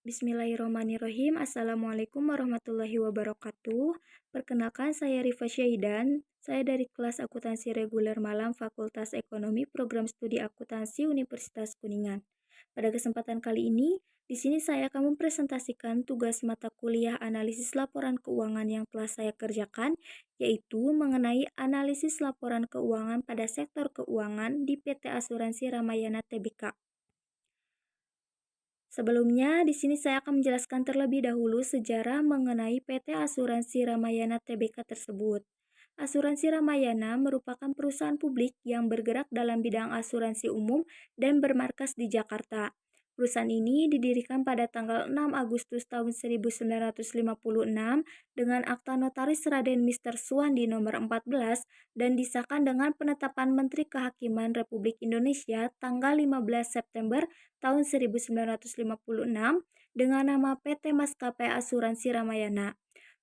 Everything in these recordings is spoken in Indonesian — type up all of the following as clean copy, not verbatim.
Bismillahirrahmanirrahim. Assalamualaikum warahmatullahi wabarakatuh. Perkenalkan, saya Rifa Syahidan. Saya dari kelas akuntansi reguler Malang Fakultas Ekonomi Program Studi Akuntansi Universitas Kuningan. Pada kesempatan kali ini, di sini saya akan mempresentasikan tugas mata kuliah analisis laporan keuangan yang telah saya kerjakan, yaitu mengenai analisis laporan keuangan pada sektor keuangan di PT Asuransi Ramayana Tbk. Sebelumnya, di sini saya akan menjelaskan terlebih dahulu sejarah mengenai PT Asuransi Ramayana Tbk tersebut. Asuransi Ramayana merupakan perusahaan publik yang bergerak dalam bidang asuransi umum dan bermarkas di Jakarta. Perusahaan ini didirikan pada tanggal 6 Agustus tahun 1956 dengan Akta Notaris Raden Mister Suwandi nomor 14 dan disahkan dengan penetapan Menteri Kehakiman Republik Indonesia tanggal 15 September tahun 1956 dengan nama PT Maskapai Asuransi Ramayana.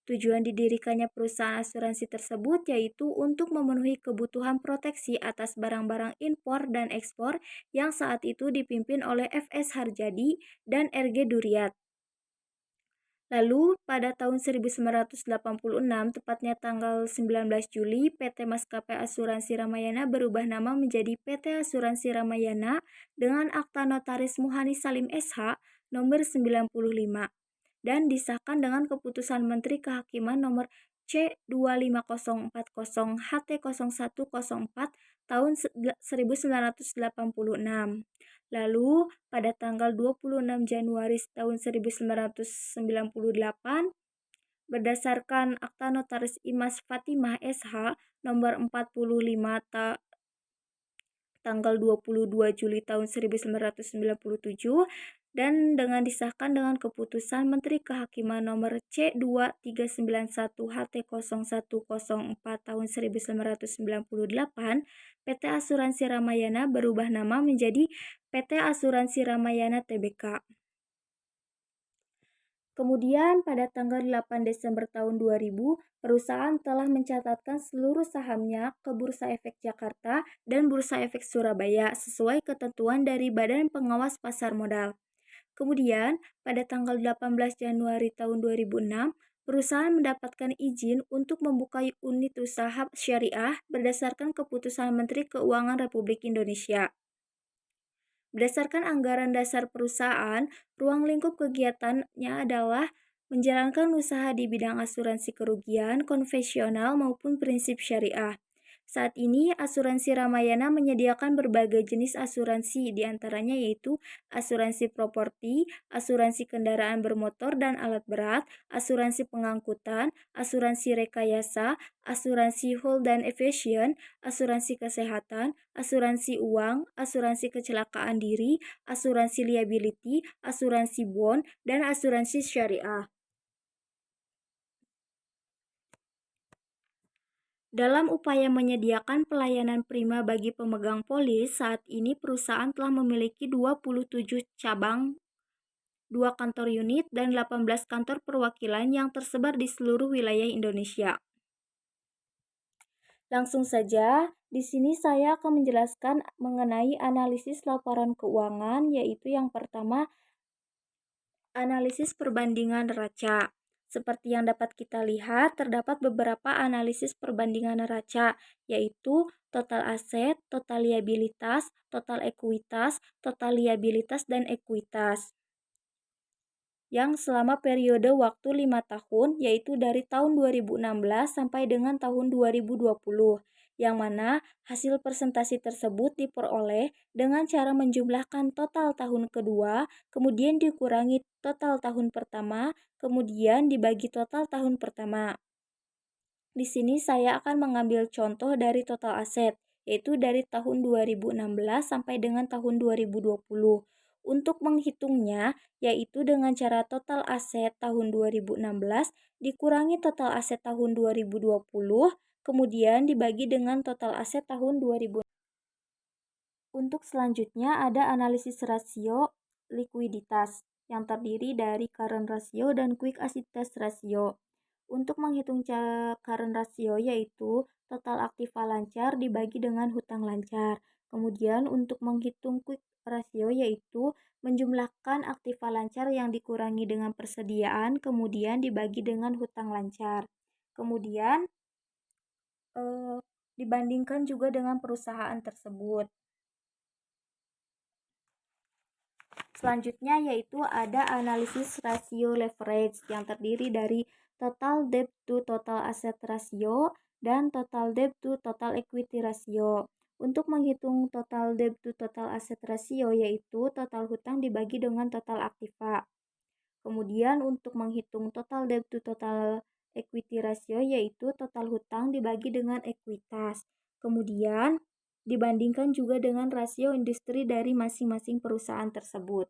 Tujuan didirikannya perusahaan asuransi tersebut yaitu untuk memenuhi kebutuhan proteksi atas barang-barang impor dan ekspor yang saat itu dipimpin oleh F.S. Harjadi dan R.G. Duryat. Lalu, pada tahun 1986, tepatnya tanggal 19 Juli, PT Maskapai Asuransi Ramayana berubah nama menjadi PT Asuransi Ramayana dengan Akta Notaris Muhani Salim SH nomor 95 dan disahkan dengan Keputusan Menteri Kehakiman nomor C25040 HT0104 tahun 1986. Lalu, pada tanggal 26 Januari tahun 1998, berdasarkan Akta Notaris Imas Fatimah SH nomor 45 tanggal 22 Juli tahun 1997 dan dengan disahkan dengan Keputusan Menteri Kehakiman nomor C2391 HT0104 tahun 1998, PT Asuransi Ramayana berubah nama menjadi PT Asuransi Ramayana Tbk. Kemudian pada tanggal 8 Desember tahun 2000, perusahaan telah mencatatkan seluruh sahamnya ke Bursa Efek Jakarta dan Bursa Efek Surabaya sesuai ketentuan dari Badan Pengawas Pasar Modal. Kemudian, pada tanggal 18 Januari tahun 2006, perusahaan mendapatkan izin untuk membuka unit usaha syariah berdasarkan Keputusan Menteri Keuangan Republik Indonesia. Berdasarkan anggaran dasar perusahaan, ruang lingkup kegiatannya adalah menjalankan usaha di bidang asuransi kerugian, konvensional maupun prinsip syariah. Saat ini, Asuransi Ramayana menyediakan berbagai jenis asuransi, diantaranya yaitu asuransi properti, asuransi kendaraan bermotor dan alat berat, asuransi pengangkutan, asuransi rekayasa, asuransi hull dan aviation, asuransi kesehatan, asuransi uang, asuransi kecelakaan diri, asuransi liability, asuransi bond, dan asuransi syariah. Dalam upaya menyediakan pelayanan prima bagi pemegang polis, saat ini perusahaan telah memiliki 27 cabang, 2 kantor unit, dan 18 kantor perwakilan yang tersebar di seluruh wilayah Indonesia. Langsung saja, di sini saya akan menjelaskan mengenai analisis laporan keuangan, yaitu yang pertama, analisis perbandingan neraca. Seperti yang dapat kita lihat, terdapat beberapa analisis perbandingan neraca, yaitu total aset, total liabilitas, total ekuitas, total liabilitas, dan ekuitas. Yang selama periode waktu 5 tahun, yaitu dari tahun 2016 sampai dengan tahun 2020, yang mana hasil presentasi tersebut diperoleh dengan cara menjumlahkan total tahun kedua, kemudian dikurangi total tahun pertama, kemudian dibagi total tahun pertama. Di sini saya akan mengambil contoh dari total aset, yaitu dari tahun 2016 sampai dengan tahun 2020. Untuk menghitungnya, yaitu dengan cara total aset tahun 2016 dikurangi total aset tahun 2020, kemudian dibagi dengan total aset tahun 2000. Untuk selanjutnya ada analisis rasio likuiditas yang terdiri dari current ratio dan quick assets ratio. Untuk menghitung current ratio yaitu total aktiva lancar dibagi dengan hutang lancar. Kemudian untuk menghitung quick rasio yaitu menjumlahkan aktiva lancar yang dikurangi dengan persediaan, kemudian dibagi dengan hutang lancar. Kemudian dibandingkan juga dengan perusahaan tersebut. Selanjutnya yaitu ada analisis rasio leverage yang terdiri dari total debt to total asset ratio dan total debt to total equity ratio. Untuk menghitung total debt to total asset ratio yaitu total hutang dibagi dengan total aktiva. Kemudian untuk menghitung total debt to total equity ratio yaitu total hutang dibagi dengan ekuitas. Kemudian dibandingkan juga dengan rasio industri dari masing-masing perusahaan tersebut.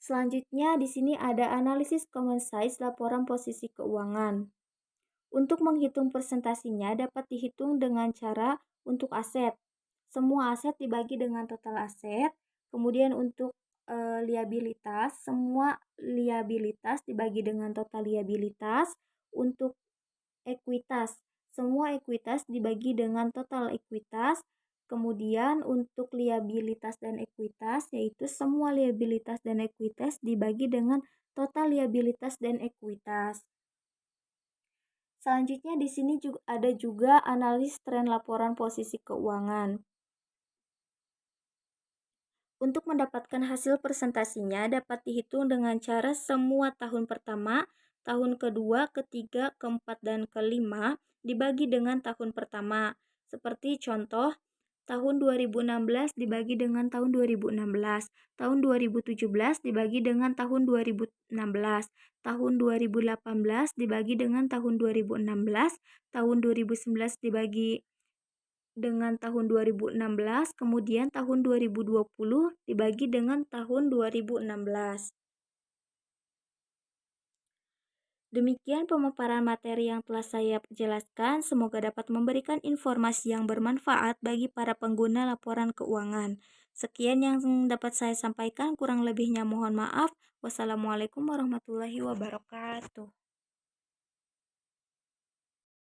Selanjutnya di sini ada analisis common size laporan posisi keuangan. Untuk menghitung presentasinya dapat dihitung dengan cara untuk aset. Semua aset dibagi dengan total aset. Kemudian untuk liabilitas, semua liabilitas dibagi dengan total liabilitas. Untuk ekuitas, semua ekuitas dibagi dengan total ekuitas. Kemudian untuk liabilitas dan ekuitas yaitu semua liabilitas dan ekuitas dibagi dengan total liabilitas dan ekuitas. Selanjutnya di sini juga ada analis tren laporan posisi keuangan. Untuk mendapatkan hasil presentasinya dapat dihitung dengan cara semua tahun pertama, tahun kedua, ketiga, keempat, dan kelima dibagi dengan tahun pertama. Seperti contoh, tahun 2016 dibagi dengan tahun 2016, tahun 2017 dibagi dengan tahun 2016, tahun 2018 dibagi dengan tahun 2016, tahun 2019 dibagi dengan tahun 2016, kemudian tahun 2020 dibagi dengan tahun 2016. Demikian pemaparan materi yang telah saya jelaskan, semoga dapat memberikan informasi yang bermanfaat bagi para pengguna laporan keuangan. Sekian yang dapat saya sampaikan, kurang lebihnya mohon maaf. Wassalamualaikum warahmatullahi wabarakatuh.